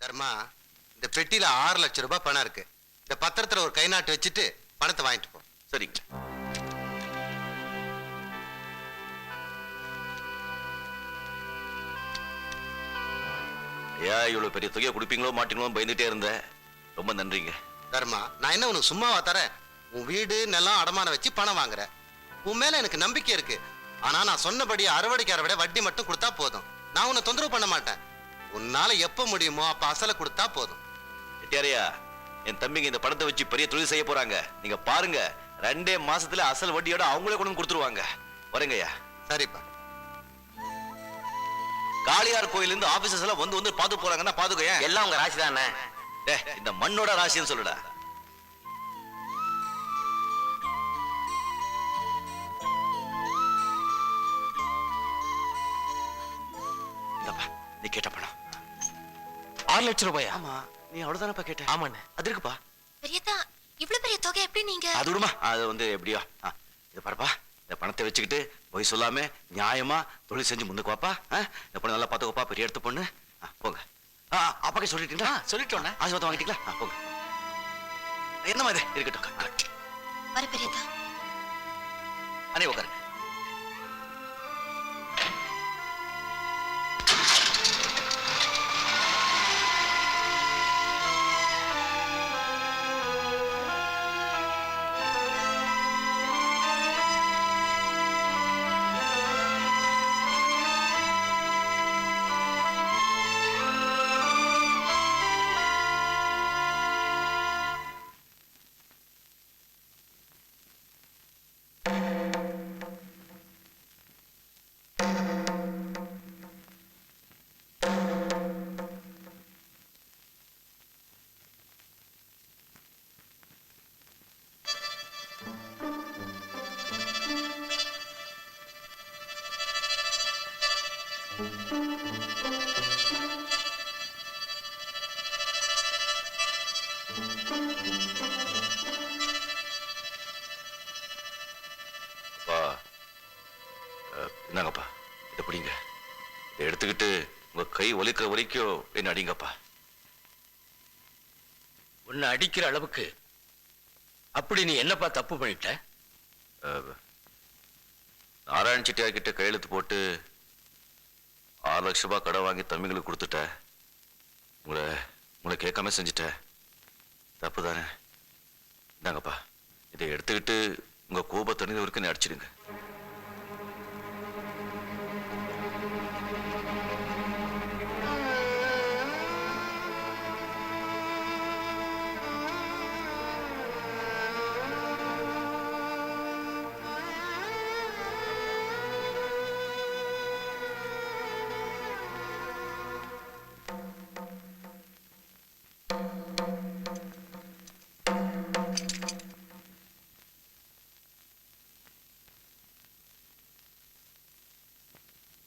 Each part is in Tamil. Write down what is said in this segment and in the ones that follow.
தர்மா, இந்த பெட்டியில 6 லட்சம் ரூபாய் பணம் இருக்கு. இந்த பத்திரத்துல ஒரு கை நாட்டு வச்சுட்டு பணத்தை வாங்கிட்டு போ. சரிங்க. ஏன் இவ்வளவு பெரிய தொகையை கொடுப்பீங்களோ மாட்டீங்களோ பயந்துட்டே இருந்தேன். ரொம்ப நன்றிங்க. தர்மா, நான் என்ன உனக்கு சும்மாவா தரேன்? உன் வீடு நிலம் அடமானம் வச்சு பணம் வாங்குற. உன் மேல எனக்கு நம்பிக்கை இருக்கு. ஆனா நான் சொன்னபடி அறுவடைக்கு அறுவடை வட்டி மட்டும் கொடுத்தா போதும். நான் உன்னை தொந்தரவு பண்ண மாட்டேன். உன்னால எப்ப முடியுமோ அப்ப அசலை கொடுத்தா போதும். செட்டியாரையா, என் தம்பிங்க இந்த பணத்தை வச்சு பெரிய தொழில் செய்ய போறாங்க. நீங்க பாருங்க, 2 மாசத்துல அசல் வட்டியோட அவங்களே கொண்டு வந்து கொடுத்துருவாங்க. வரேங்கய்யா. சரிப்பா. காளியார் கோயில இருந்து ஆபீசர்ஸ் எல்லாம் வந்து வந்து பாத்து போறாங்கன்னா பாத்துக்கோ. எல்லாம் உங்க ராசி தானே. இந்த மண்ணோட ராசின்னு சொல்லுடா. நீ கேட்ட பணம் 6 லட்சம் ரூபாயா? ஆமா, நீ அவ்வளவுதானப்பா கேட்ட. ஆமாண்ணே. அது இருக்குப்பா. பெரியதா, இவ்வளவு பெரிய தொகை எப்படி நீங்க? அது விடுமா, அது வந்து எப்படியோ. இது பாருப்பா, இந்த பணத்தை வச்சுக்கிட்டு பொய் சொல்லாம நியாயமா தொழில் செஞ்சு முன்னுக்கு வாப்பா. இந்த பொண்ணு நல்லா பாத்துக்கோப்பா, பெரிய எடுத்து பொண்ணு. போங்க. அப்பாக்கே சொல்லிட்டீங்களா? சொல்லிட்டோண்ணே. ஆசீர்வாதம் வாங்கிட்டீங்களா? போங்க. என்னமா இது? இருக்கட்டும். வர பெரியதா. அண்ணே உட்காரு. என்னங்கப்பா, இதை பிடிங்க. இதை எடுத்துக்கிட்டு உங்க கை ஒலிக்கிற வரைக்கும் என்ன அடிங்கப்பா. உன்னை அடிக்கிற அளவுக்கு அப்படி நீ என்னப்பா தப்பு பண்ணிட்ட? நாராயண செட்டியார் கிட்ட கையெழுத்து போட்டு 6 லட்சம் ரூபாய் கடன் வாங்கி தம்பிங்களுக்கு கொடுத்துட்ட. உங்களை கேட்காம செஞ்சுட்ட. தப்பு தானே. இந்தாங்கப்பா, இதை எடுத்துக்கிட்டு உங்க கோபத்தண்ணி வரைக்கும் அடிச்சிடுங்க.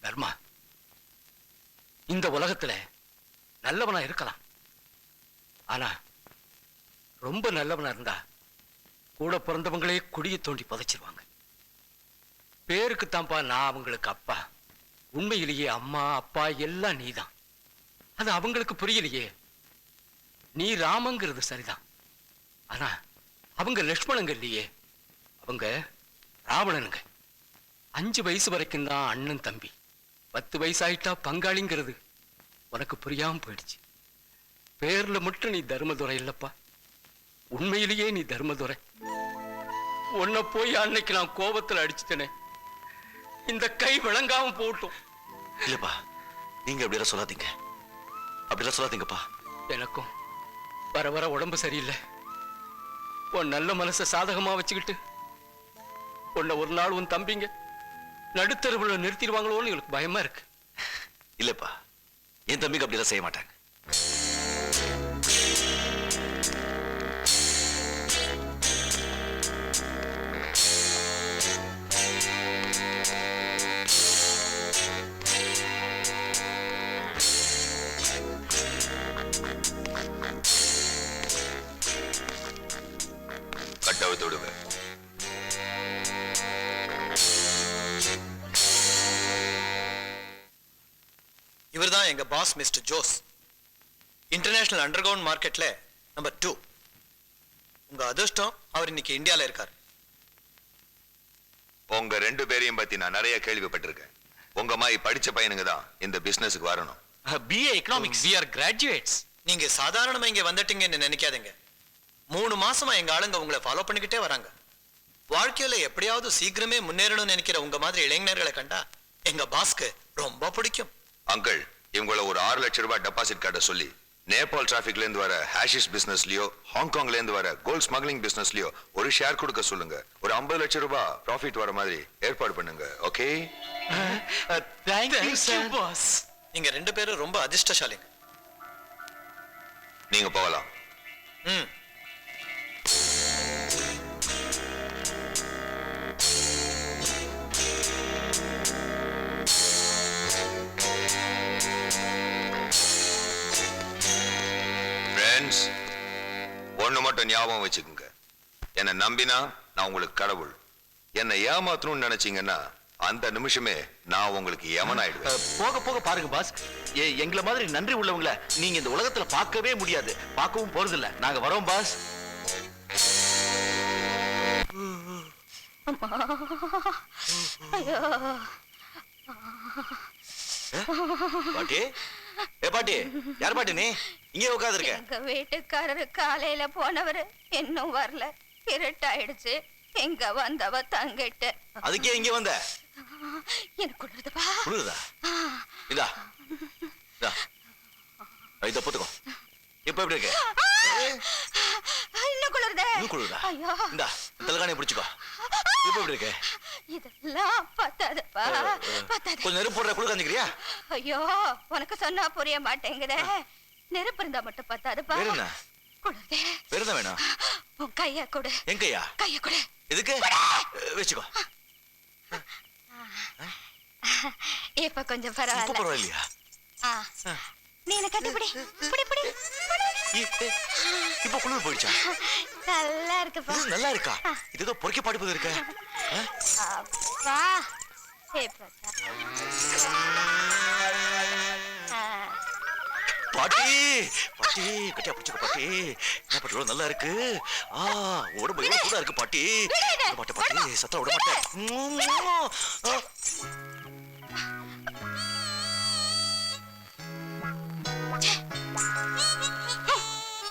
தர்மா, இந்த உலகத்துல நல்லவனா இருக்கலாம். ஆனா ரொம்ப நல்லவனா இருந்தா கூட பிறந்தவங்களே குடியை தோண்டி புதைச்சிருவாங்க. பேருக்குத்தான்ப்பா நான் அவங்களுக்கு அப்பா. உண்மையிலேயே அம்மா அப்பா எல்லாம் நீதான். அது அவங்களுக்கு புரியலையே. நீ ராமங்கிறது சரிதான். ஆனா அவங்க லட்சுமணங்க இல்லையே. அவங்க ராவணனுங்க. 5 வயசு வரைக்கும் தான் அண்ணன் தம்பி. 10 வயசாயிட்டா பங்காளிங்கிறது உனக்கு புரியாம போயிடுச்சு. பேர்ல மட்டும் நீ தர்மதுரை இல்லப்பா. உண்மையிலேயே நீ தர்மதுரை. உன்னை போய் அன்னைக்கு நான் கோபத்துல அடிச்சுட்டேனே, இந்த கை விளங்காம போட்டும். இல்லப்பா, நீங்க அப்படியெல்லாம் சொல்லாதீங்க. அப்படியெல்லாம் சொல்லாதீங்கப்பா. எனக்கும் வர வர உடம்பு சரியில்லை. உன் நல்ல மனசை சாதகமா வச்சுக்கிட்டு உன்னை ஒரு நாள் உன் தம்பிங்க நடுத்தருவுல நிறுத்திடுவாங்களோன்னு எனக்கு பயமா இருக்கு. இல்லப்பா, என் தம்பிக்கு அப்படியெல்லாம் செய்ய மாட்டாங்க. கட்டாயத்தை விடுங்க. இவர்தான் எங்க boss mister Jose. International underground மார்க்கெட்ல நம்பர் 2. உங்க அதிர்ஷ்டம் அவர் இன்னைக்கு இந்தியால இருக்கார். உங்க 2 பேரையும் பத்தி நான் நிறைய கேள்விப்பட்டிருக்கேன். உங்க மாதிரி படிச்ச பையனுங்க தான் இந்த பிசினஸ்க்கு வரணும். BA economics. we are graduates. நீங்க சாதாரணமா இங்க வந்துட்டீங்கன்னு நினைக்காதீங்க. 3 மாசமா எங்க ஆளுங்க உங்களை ஃபாலோ பண்ணிக்கிட்டே வராங்க. வாழ்க்கையில எப்படியாவது சீக்கிரமே முன்னேறணும்னு நினைக்கிற உங்க மாதிரி இளைஞர்களை கண்டா எங்க பாஸ்க்கு ரொம்ப பிடிக்கும். அங்கிள், இவங்கள ஒரு 6 லட்சம் ரூபாய் டெபாசிட் காட்ட சொல்லி நேபாள் டிராபிக்ல இருந்து வர ஹேஷிஷ் பிசினஸ்லயோ ஹாங்காங்ல இருந்து வர கோல்ட் ஸ்மக்லிங் பிசினஸ்லயோ ஒரு ஷேர் கொடுக்க சொல்லுங்க. ஒரு 50 லட்சம் ரூபாய் ப்ராஃபிட் வர மாதிரி ஏற்பாடு பண்ணுங்க. Okay? Thank you sir. Boss. நீங்க 2 பேரும் ரொம்ப அதிர்ஷ்டசாலிங்க. நீங்க போகலாம். ம். ஃப்ரெண்ட்ஸ், ஒண்ணு மட்டும் ஞாபகம் வச்சுக்கோங்க. என்னை நம்பினா நான் உங்களுக்கு கடவுள். என்னை ஏமாத்தணும்னு நினைச்சீங்கன்னா அந்த நிமிஷமே நான் உங்களுக்கு யமனாயிடுவேன். போக போக பாருங்க பாஸ், எங்களை மாதிரி நன்றி உள்ளவங்கள நீங்க இந்த உலகத்துல பார்க்கவே முடியாது, பார்க்கவும் போறது இல்ல. நாங்க வரோம் பாஸ். பாட்டி, பாட்டி, யார் பாட்டி நீ இங்கே உட்கார்ந்து இருக்க? எங்க வீட்டுக்காரரு காலையில போனவரு இன்னும் வரல. இருட்டாயிடுச்சு. எங்க வந்தவ தங்கிட்டு. அதுக்கே இங்க வந்த? எனக்கு குளிருதுப்பா. குளிருதா? இதா இதா இத போட்டுக்கோ. இப்ப எப்படி இருக்கு? இன்னும் குளிருதே. இன்னும் குளிருதா? ஐயோ. இந்தா தலகாணியை பிடிச்சுக்கோ. இப்ப எப்படி இருக்கு? இதெல்லாம் பத்தாதுப்பா. பத்தாது. கொஞ்சம் நெருப்பு போடுற குளிர் காஞ்சிக்கிறியா? ஐயோ, உனக்கு சொன்னா புரிய மாட்டேங்குதே. நெருப்பு இருந்தா மட்டும் பத்தாதுப்பா. வேற என்ன? குளிருதே. வேற என்ன வேணும்? உன் கைய கொடு. என் கையா? கைய கொடு. எதுக்கு? வச்சுக்கோ. இப்ப கொஞ்சம் இப்ப பரவாயில்ல. பரவாயில்லையா? நீ என்ன கட்டிப்பிடி. பிடி பிடி. இப்ப குளிர் போயிடுச்சா? நல்லா இருக்குப்பா. இது நல்லா இருக்கா? இது ஏதோ பொறுக்கி பாடிப்பது இருக்க. அப்பா. பாட்டி, பாட்டி, கட்டியா பிடிச்சுக்க பாட்டி. என்ன பாட்டி இவ்வளவு நல்லா இருக்கு? உடம்பு எவ்வளவு சூடா இருக்கு பாட்டி. விட மாட்டேன் பாட்டி, சத்தம் விட மாட்டேன்.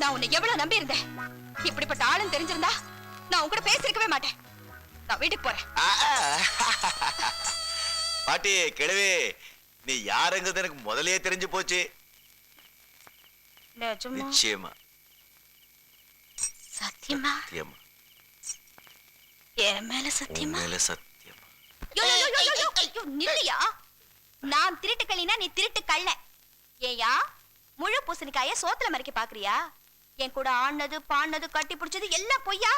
நான் உன்னை எவ்வளவு நம்பி இருந்தேன். இப்படிப்பட்ட ஆளுன்னு தெரிஞ்சிருந்தா நான் உன் கூட பேசிருக்கவே மாட்டேன். நான் வீட்டுக்கு போறேன். பாட்டி கிழவி, நீ யாருங்கிறது எனக்கு முதல்லயே தெரிஞ்சு போச்சு. நிச்சயமா. சத்தியமா? சத்தியமா. என் மேல சத்தியமா? மேல சத்தியமா. நில்லையா? நான் திருட்டு கல்லினா நீ திருட்டு கள்ள. ஏயா முழு பூசணிக்காய சோத்துல மறைக்க பாக்குறியா? என் கூட ஆனது பானது கட்டி பிடிச்சது எல்லாம் பொய்யா?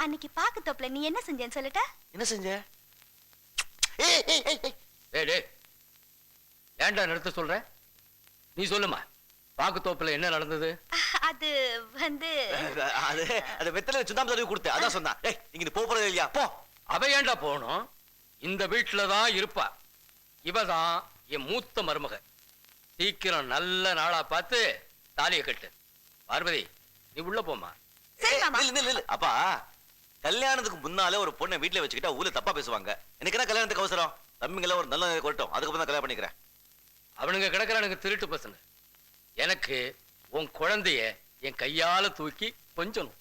அன்னைக்கு பாக்கு தோப்புல நீ என்ன செஞ்சேன்னு சொல்லட்ட? என்ன செஞ்ச? டேய் ஏன்டா நிறுத்த சொல்ற? நீ சொல்லுமா, பாக்கு தோப்புல என்ன நடந்தது? அது வந்து அது வெத்தலை சுண்ணாம்பு தடவி கொடுத்து அதான் சொன்னா. நீங்க போக போறது இல்லையா? போ. அவ ஏன்டா போகணும்? இந்த வீட்டுலதான் இருப்பா. இவதான் என் மூத்த மருமக. சீக்கிரம் நல்ல நாளா பார்த்து தாலியை கட்டு. பார்வதி, நீ உள்ள போமா. சரி மாமா. அப்பா, கல்யாணத்துக்கு முன்னாலே ஒரு பொண்ணை வீட்டுல வச்சுக்கிட்டா ஊர்ல தப்பா பேசுவாங்க. எனக்கு என்ன கல்யாணத்துக்கு அவசரம்? தம்பிங்கள ஒரு நல்ல கொட்டும், அதுக்கப்புறம் தான் கல்யாணம் பண்ணிக்கிறேன். அவனுங்க கிடக்குறானுங்க திருட்டு பசங்க. எனக்கு உன் குழந்தைய என் கையால தூக்கி கொஞ்சணும்.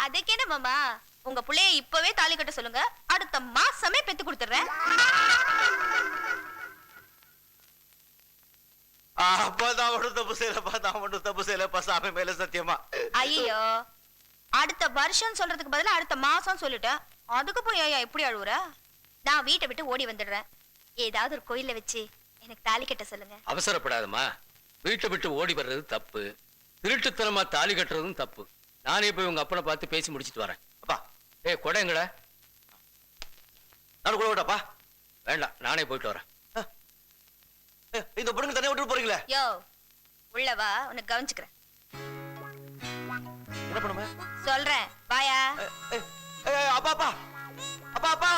அதுக்கு என்ன மாமா, உங்க புள்ளைய இப்பவே தாலி கட்ட சொல்லுங்க. அடுத்த மாசமே பெத்து கொடுத்துறேன். நான் ஒன்றும் தப்பு செய்யலப்பா, நான் ஒன்றும் தப்பு செய்யலப்பா, சாமி மேல சத்தியமா. ஐயோ, அடுத்த வருஷம் சொல்றதுக்கு பதிலா அடுத்த மாசம் சொல்லிட்டேன். அதுக்கு போய் ஐயா எப்படி அழுவுற? நான் வீட்டை விட்டு ஓடி வந்துடுறேன். ஏதாவது ஒரு கோயில்ல வச்சு எனக்கு தாலி கட்ட சொல்லுங்க. அவசரப்படாதம்மா. வீட்டை விட்டு ஓடி வர்றது தப்பு, திருட்டுத்தனமா தாலி கட்டுறதும் தப்பு. நானே போய் உங்க அப்பனை பார்த்து பேசி முடிச்சிட்டு வரேன். அப்பா, கொடைங்கடா. நான் கூட விட்டப்பா. வேண்டாம், நானே போயிட்டு வரேன். இந்த பொண்ணுங்க தனியா விட்டு போறீங்களே? யோ, உள்ளவா, உன்னை கவனிச்சுக்கிறேன். என்ன பண்ணுமே? சொல்றேன், வாயா. அப்பா அப்பா அப்பா அப்பா